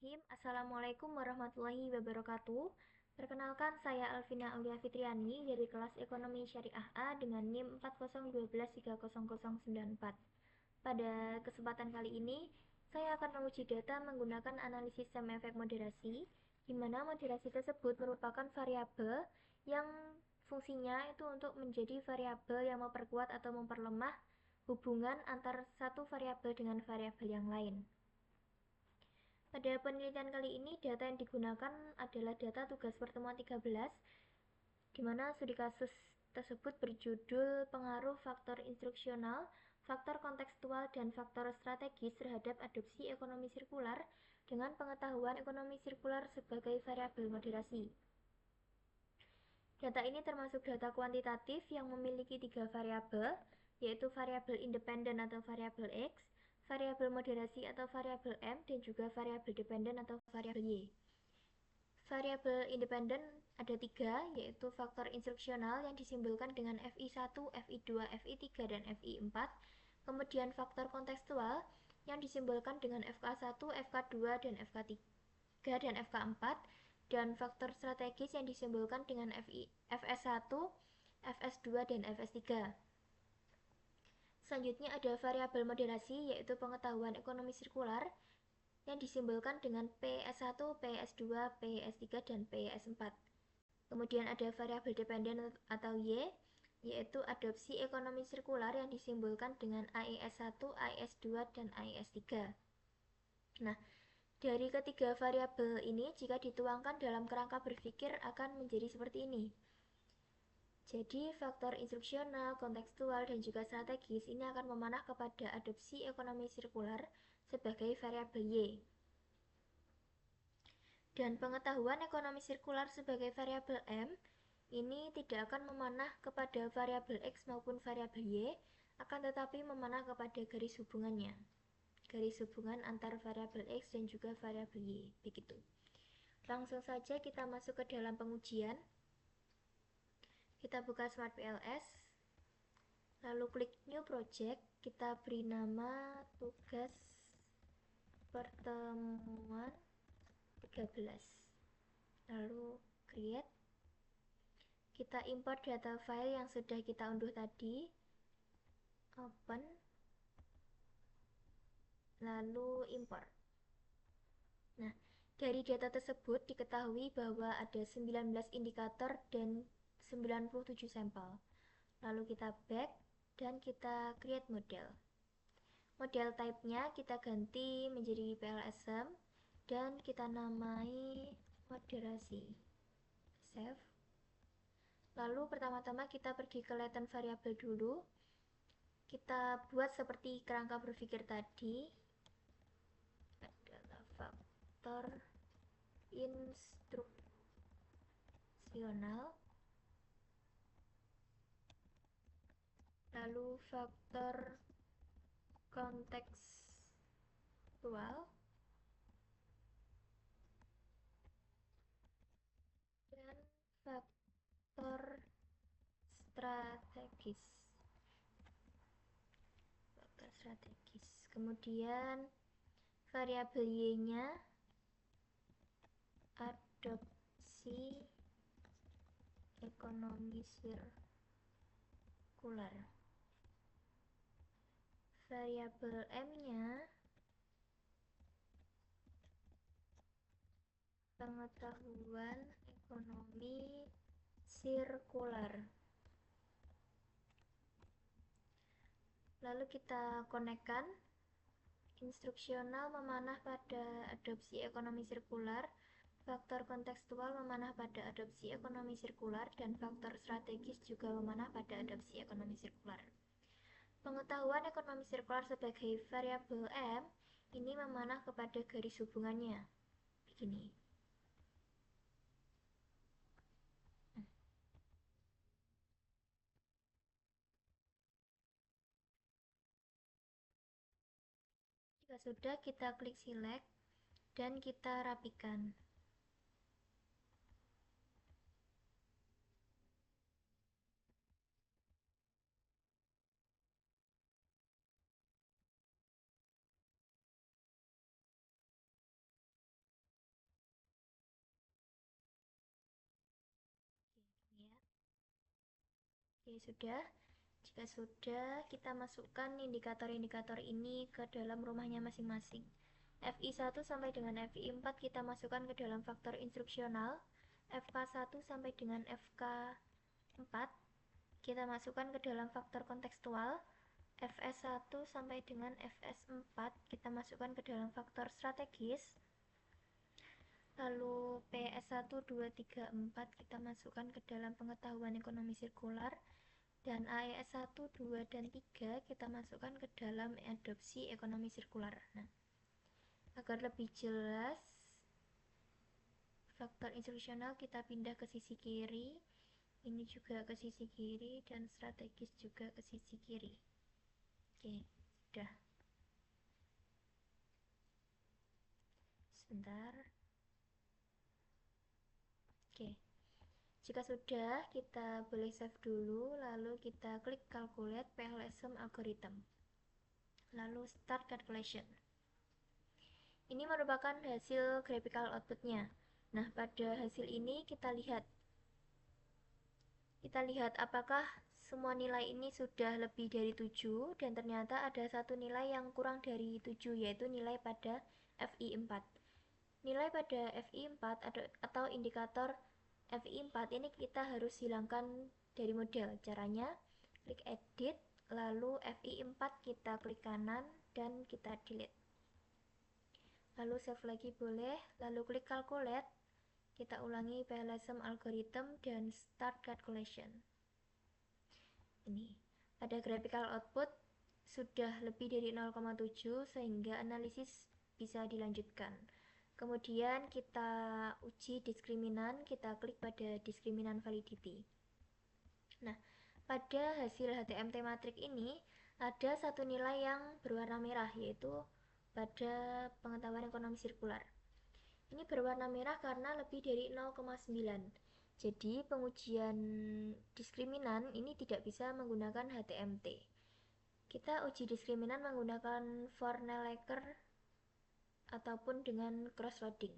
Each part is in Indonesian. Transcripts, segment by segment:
Bismillahirrahmanirrahim. Assalamualaikum warahmatullahi wabarakatuh. Perkenalkan, saya Alvina Aulia Fitriani dari kelas Ekonomi Syariah A dengan NIM 401230094. Pada kesempatan kali ini, saya akan menguji data menggunakan analisis sum efek moderasi, di mana moderasi tersebut merupakan variabel yang fungsinya itu untuk menjadi variabel yang memperkuat atau memperlemah hubungan antar satu variabel dengan variabel yang lain. Pada penelitian kali ini, data yang digunakan adalah data tugas pertemuan 13, di mana studi kasus tersebut berjudul Pengaruh Faktor Instruksional, Faktor Kontekstual, dan Faktor Strategis terhadap Adopsi Ekonomi Sirkular dengan pengetahuan ekonomi sirkular sebagai variabel moderasi. Data ini termasuk data kuantitatif yang memiliki 3 variabel, yaitu variabel independen atau variabel X, variabel moderasi atau variabel M, dan juga variabel dependen atau variabel Y. Variabel independen ada 3, yaitu faktor instruksional yang disimbolkan dengan FI1, FI2, FI3, dan FI4. Kemudian faktor kontekstual yang disimbolkan dengan FK1, FK2, dan FK3, dan FK4. Dan faktor strategis yang disimbolkan dengan FS1, FS2, dan FS3. Selanjutnya ada variabel moderasi, yaitu pengetahuan ekonomi sirkular yang disimbolkan dengan PS1, PS2, PS3, dan PS4. Kemudian ada variabel dependen atau Y, yaitu adopsi ekonomi sirkular yang disimbolkan dengan AES1, AES2, dan AES3. Nah, dari ketiga variabel ini jika dituangkan dalam kerangka berpikir akan menjadi seperti ini. Jadi faktor instruksional, kontekstual, dan juga strategis ini akan memanah kepada adopsi ekonomi sirkular sebagai variabel Y. Dan pengetahuan ekonomi sirkular sebagai variabel M ini tidak akan memanah kepada variabel X maupun variabel Y, akan tetapi memanah kepada garis hubungannya. Garis hubungan antar variabel X dan juga variabel Y, begitu. Langsung saja kita masuk ke dalam pengujian. Kita buka Smart PLS, lalu klik New Project, kita beri nama tugas pertemuan 13. Lalu Create. Kita import data file yang sudah kita unduh tadi. Open. Lalu import. Nah, dari data tersebut diketahui bahwa ada 19 indikator dan 97 sampel. Lalu kita back dan kita create model. Model type-nya kita ganti menjadi PLSM dan kita namai moderasi. Save. Lalu pertama-tama kita pergi ke latent variable dulu. Kita buat seperti kerangka berpikir tadi. Adalah faktor instruksional, lalu faktor kontekstual, dan faktor strategis. Kemudian variabel Y-nya adopsi ekonomi sirkular. Variabel M-nya pengetahuan ekonomi sirkular. Lalu kita konekkan. Instruksional memanah pada adopsi ekonomi sirkular, faktor kontekstual memanah pada adopsi ekonomi sirkular, dan faktor strategis juga memanah pada adopsi ekonomi sirkular. Pengetahuan ekonomi sirkular sebagai variabel M ini memanah kepada garis hubungannya. Begini. Jika sudah, kita klik select dan kita rapikan. Oke, sudah. Jika sudah, kita masukkan indikator-indikator ini ke dalam rumahnya masing-masing. FI1 sampai dengan FI4 kita masukkan ke dalam faktor instruksional. FK1 sampai dengan FK4 kita masukkan ke dalam faktor kontekstual. FS1 sampai dengan FS4 kita masukkan ke dalam faktor strategis. Lalu PS1, 2, 3, 4 kita masukkan ke dalam pengetahuan ekonomi sirkular. Dan AES1, 2, dan 3 kita masukkan ke dalam adopsi ekonomi sirkular. Nah, agar lebih jelas, faktor instruksional kita pindah ke sisi kiri, ini juga ke sisi kiri, dan strategis juga ke sisi kiri. Oke, sudah. Sebentar. Oke. Jika sudah, kita boleh save dulu, lalu kita klik calculate parallelism algorithm. Lalu start calculation. Ini merupakan hasil graphical outputnya. Nah, pada hasil ini kita lihat apakah semua nilai ini sudah lebih dari 7, dan ternyata ada satu nilai yang kurang dari 7, yaitu nilai pada FI4. Nilai pada FI4 atau indikator FI4 ini kita harus hilangkan dari model. Caranya, klik edit, lalu FI4 kita klik kanan, dan kita delete. Lalu save lagi boleh, lalu klik calculate, kita ulangi parallelism algorithm dan start calculation. Ini, pada graphical output sudah lebih dari 0,7 sehingga analisis bisa dilanjutkan. Kemudian kita uji diskriminan, kita klik pada diskriminan validity. Nah, pada hasil HTMT matrix ini ada satu nilai yang berwarna merah, yaitu pada pengetahuan ekonomi sirkular. Ini berwarna merah karena lebih dari 0,9. Jadi pengujian diskriminan ini tidak bisa menggunakan HTMT. Kita uji diskriminan menggunakan Vornelecker ataupun dengan cross-loading.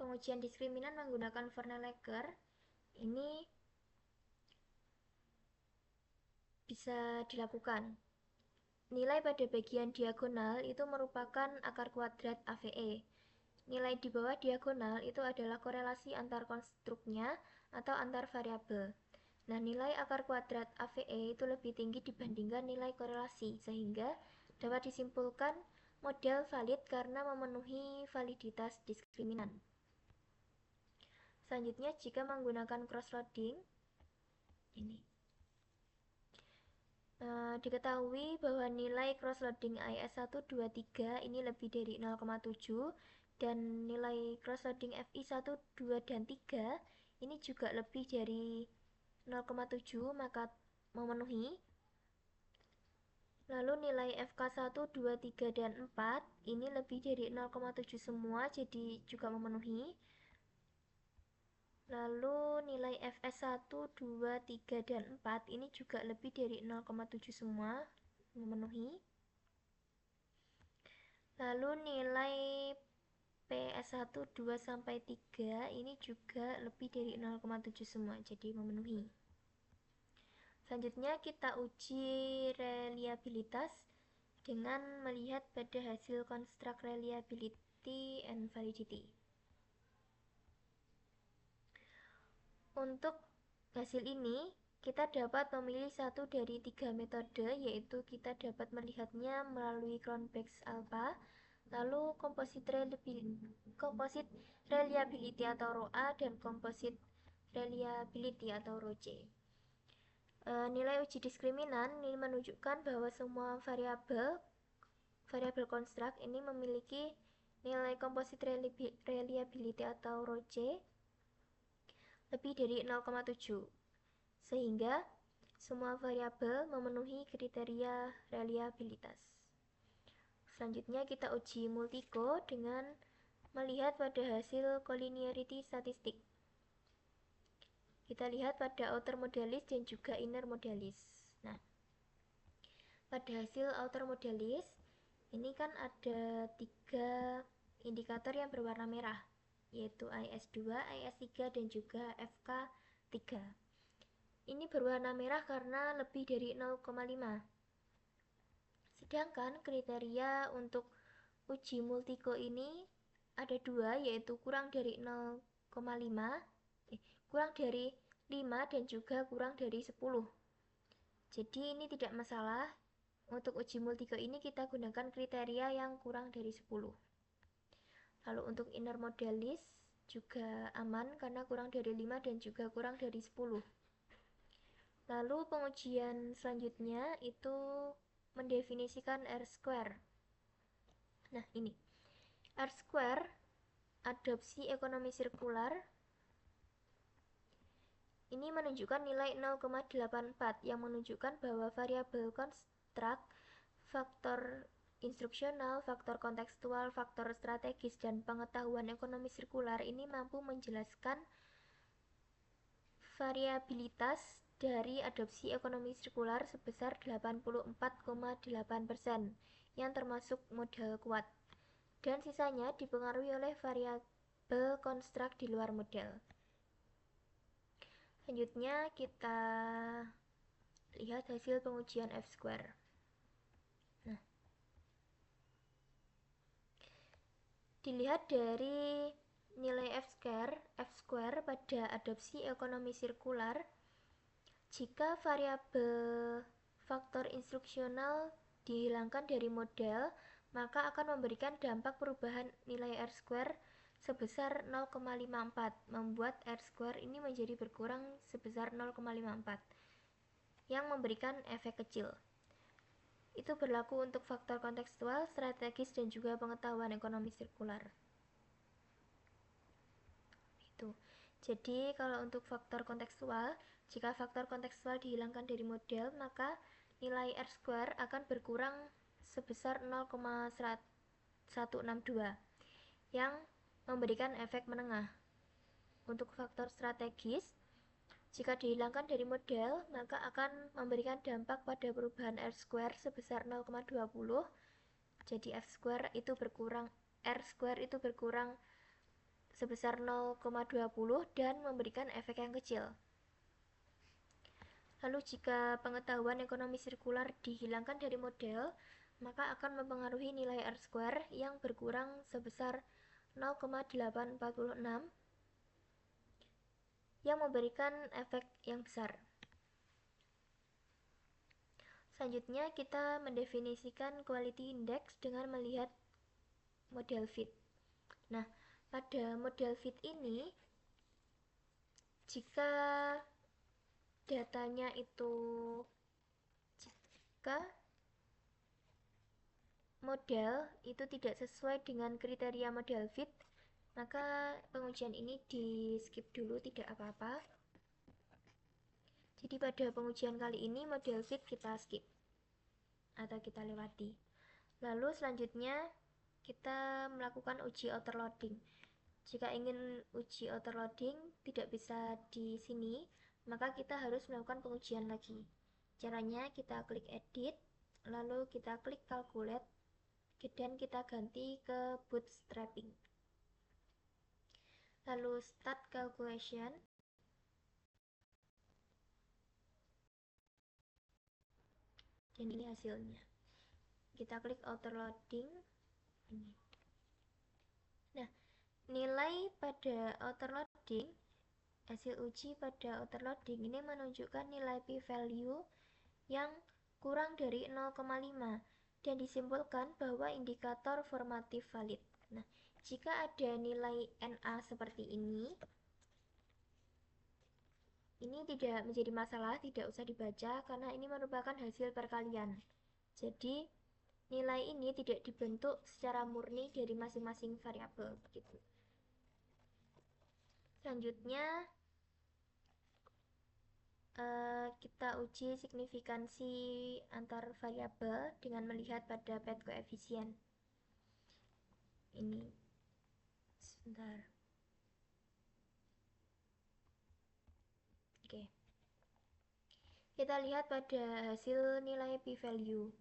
Pengujian diskriminan menggunakan Vornelecker ini bisa dilakukan. Nilai pada bagian diagonal itu merupakan akar kuadrat AVE. Nilai di bawah diagonal itu adalah korelasi antar konstruknya atau antar variabel. Nah, nilai akar kuadrat AVE itu lebih tinggi dibandingkan nilai korelasi, sehingga dapat disimpulkan model valid karena memenuhi validitas diskriminan. Selanjutnya, jika menggunakan cross-loading, ini diketahui bahwa nilai cross-loading IS1, 2, 3 ini lebih dari 0,7, dan nilai cross-loading FI1, 2, dan 3 ini juga lebih dari 0,7, maka memenuhi. Lalu nilai FK1, 2, 3, dan 4 ini lebih dari 0,7 semua, jadi juga memenuhi. Lalu nilai FS1, 2, 3, dan 4 ini juga lebih dari 0,7 semua, memenuhi. Lalu nilai PS1, 2, sampai 3 ini juga lebih dari 0,7 semua, jadi memenuhi. Selanjutnya kita uji reliabilitas dengan melihat pada hasil construct reliability and validity. Untuk hasil ini, kita dapat memilih satu dari 3 metode, yaitu kita dapat melihatnya melalui Cronbach's alpha, lalu composite reliability atau ROA, dan composite reliability atau ROC. Nilai uji diskriminan ini menunjukkan bahwa semua variabel construct ini memiliki nilai composite reliability atau ROC lebih dari 0,7, sehingga semua variabel memenuhi kriteria reliabilitas. Selanjutnya kita uji multico dengan melihat pada hasil collinearity statistik. Kita lihat pada outer modalis dan juga inner modalis. Nah, pada hasil outer modalis ini kan ada 3 indikator yang berwarna merah, yaitu IS2, IS3, dan juga FK3. Ini berwarna merah karena lebih dari 0,5. Sedangkan kriteria untuk uji multigo ini ada dua, yaitu kurang dari 0,5, kurang dari 5 dan juga kurang dari 10. Jadi ini tidak masalah. Untuk uji multigo ini kita gunakan kriteria yang kurang dari 10. Lalu untuk inner modalis juga aman karena kurang dari 5 dan juga kurang dari 10. Lalu pengujian selanjutnya itu mendefinisikan R-square. Nah ini, R-square adopsi ekonomi sirkular ini menunjukkan nilai 0,84 yang menunjukkan bahwa variabel konstruk, faktor instruksional, faktor kontekstual, faktor strategis, dan pengetahuan ekonomi sirkular ini mampu menjelaskan variabilitas dari adopsi ekonomi sirkular sebesar 84,8% yang termasuk modal kuat, dan sisanya dipengaruhi oleh variabel konstruk di luar model. Selanjutnya kita lihat hasil pengujian F-square. Nah, dilihat dari nilai F-square pada adopsi ekonomi sirkular, jika variabel faktor instruksional dihilangkan dari model, maka akan memberikan dampak perubahan nilai R-square sebesar 0,54, membuat R-square ini menjadi berkurang sebesar 0,54, yang memberikan efek kecil. Itu berlaku untuk faktor kontekstual, strategis, dan juga pengetahuan ekonomi sirkular. Itu. Jadi kalau untuk faktor kontekstual, jika faktor kontekstual dihilangkan dari model, maka nilai R-square akan berkurang sebesar 0,162, yang memberikan efek menengah. Untuk faktor strategis, jika dihilangkan dari model, maka akan memberikan dampak pada perubahan R-square sebesar 0,20. Jadi R-square itu berkurang sebesar 0,20 dan memberikan efek yang kecil. Lalu jika pengetahuan ekonomi sirkular dihilangkan dari model, maka akan mempengaruhi nilai R-square yang berkurang sebesar 0,846, yang memberikan efek yang besar. Selanjutnya kita mendefinisikan quality index dengan melihat model fit. Nah, pada model fit ini, jika datanya itu, jika model itu tidak sesuai dengan kriteria model fit, maka pengujian ini di skip dulu, tidak apa-apa. Jadi pada pengujian kali ini model fit kita skip atau kita lewati. Lalu selanjutnya kita melakukan uji outer loading. Jika ingin uji outer loading tidak bisa di sini, maka kita harus melakukan pengujian lagi. Caranya kita klik edit, lalu kita klik calculate, dan kita ganti ke bootstrapping. Lalu start calculation. Dan ini hasilnya. Kita klik outer loading. Ini. Nah, nilai pada outer loading, hasil uji pada outer loading ini menunjukkan nilai p-value yang kurang dari 0,5 dan disimpulkan bahwa indikator formatif valid. Nah, jika ada nilai NA seperti ini tidak menjadi masalah, tidak usah dibaca karena ini merupakan hasil perkalian. Jadi nilai ini tidak dibentuk secara murni dari masing-masing variabel begitu. Selanjutnya kita uji signifikansi antar variabel dengan melihat pada path koefisien. Ini sebentar. Oke. Kita lihat pada hasil nilai p-value.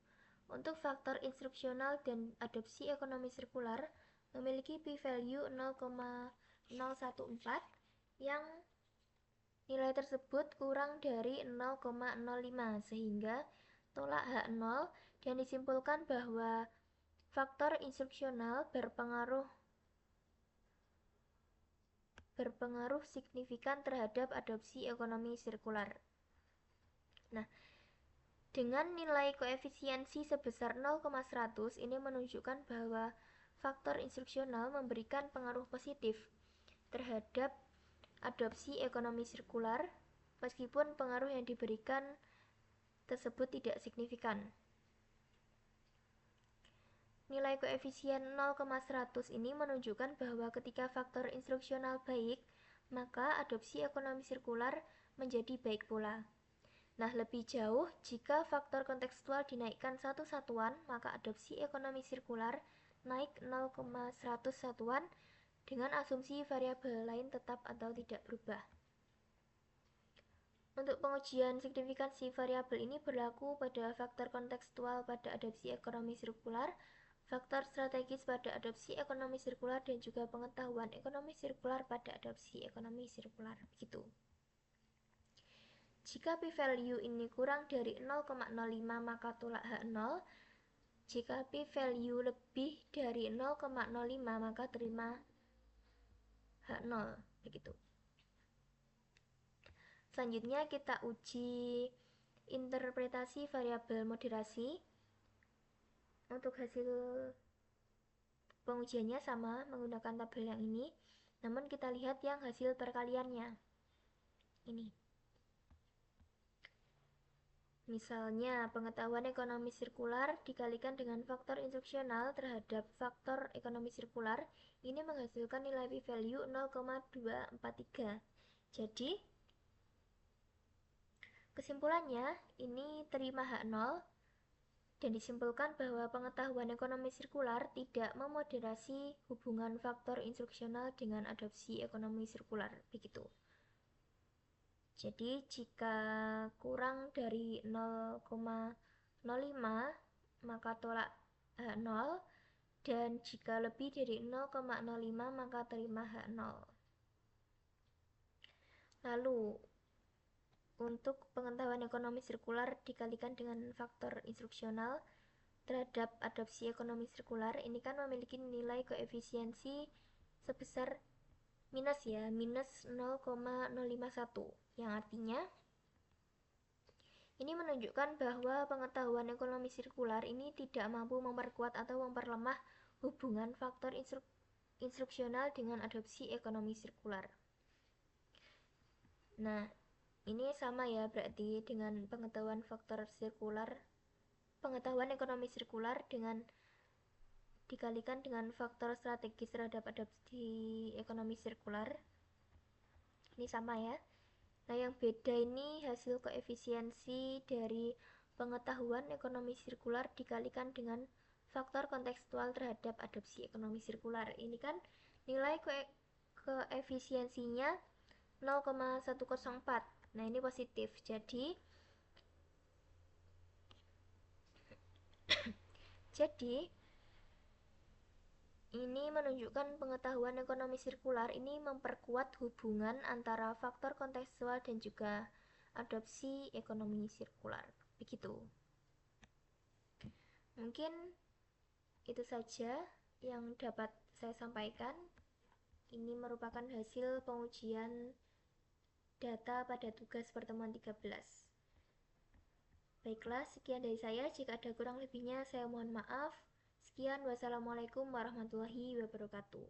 Untuk faktor instruksional dan adopsi ekonomi sirkular memiliki p-value 0,014 yang nilai tersebut kurang dari 0,05 sehingga tolak H0 dan disimpulkan bahwa faktor instruksional berpengaruh signifikan terhadap adopsi ekonomi sirkular. Nah, dengan nilai koefisiensi sebesar 0,100 ini menunjukkan bahwa faktor instruksional memberikan pengaruh positif terhadap adopsi ekonomi sirkular meskipun pengaruh yang diberikan tersebut tidak signifikan. Nilai koefisien 0,100 ini menunjukkan bahwa ketika faktor instruksional baik, maka adopsi ekonomi sirkular menjadi baik pula. Nah, lebih jauh, jika faktor kontekstual dinaikkan 1 satuan, maka adopsi ekonomi sirkular naik 0,100 satuan dengan asumsi variabel lain tetap atau tidak berubah. Untuk pengujian signifikansi variabel ini berlaku pada faktor kontekstual pada adopsi ekonomi sirkular, faktor strategis pada adopsi ekonomi sirkular, dan juga pengetahuan ekonomi sirkular pada adopsi ekonomi sirkular. Begitu. Jika p-value ini kurang dari 0,05 maka tolak H0. Jika p-value lebih dari 0,05 maka terima H0. Begitu. Selanjutnya kita uji interpretasi variabel moderasi. Untuk hasil pengujiannya sama menggunakan tabel yang ini, namun kita lihat yang hasil perkaliannya. Ini. Misalnya, pengetahuan ekonomi sirkular dikalikan dengan faktor instruksional terhadap faktor ekonomi sirkular, ini menghasilkan nilai p-value 0,243. Jadi, kesimpulannya, ini terima H0, dan disimpulkan bahwa pengetahuan ekonomi sirkular tidak memoderasi hubungan faktor instruksional dengan adopsi ekonomi sirkular. Begitu. Jadi, jika kurang dari 0,05 maka tolak H0, dan jika lebih dari 0,05 maka terima H0. Lalu, untuk pengetahuan ekonomi sirkular dikalikan dengan faktor instruksional terhadap adopsi ekonomi sirkular, ini kan memiliki nilai koefisiensi sebesar minus 0,051, yang artinya ini menunjukkan bahwa pengetahuan ekonomi sirkular ini tidak mampu memperkuat atau memperlemah hubungan faktor instruksional dengan adopsi ekonomi sirkular. Nah, ini sama ya berarti dengan pengetahuan ekonomi sirkular dengan dikalikan dengan faktor strategis terhadap adopsi ekonomi sirkular. Ini sama ya. Nah, yang beda ini hasil koefisiensi dari pengetahuan ekonomi sirkular dikalikan dengan faktor kontekstual terhadap adopsi ekonomi sirkular. Ini kan nilai koefisiensinya 0,104. Nah, ini positif. Jadi ini menunjukkan pengetahuan ekonomi sirkular ini memperkuat hubungan antara faktor kontekstual dan juga adopsi ekonomi sirkular. Begitu. Mungkin itu saja yang dapat saya sampaikan. Ini merupakan hasil pengujian data pada tugas pertemuan 13. Baiklah, sekian dari saya. Jika ada kurang lebihnya, saya mohon maaf. Sekian, wassalamualaikum warahmatullahi wabarakatuh.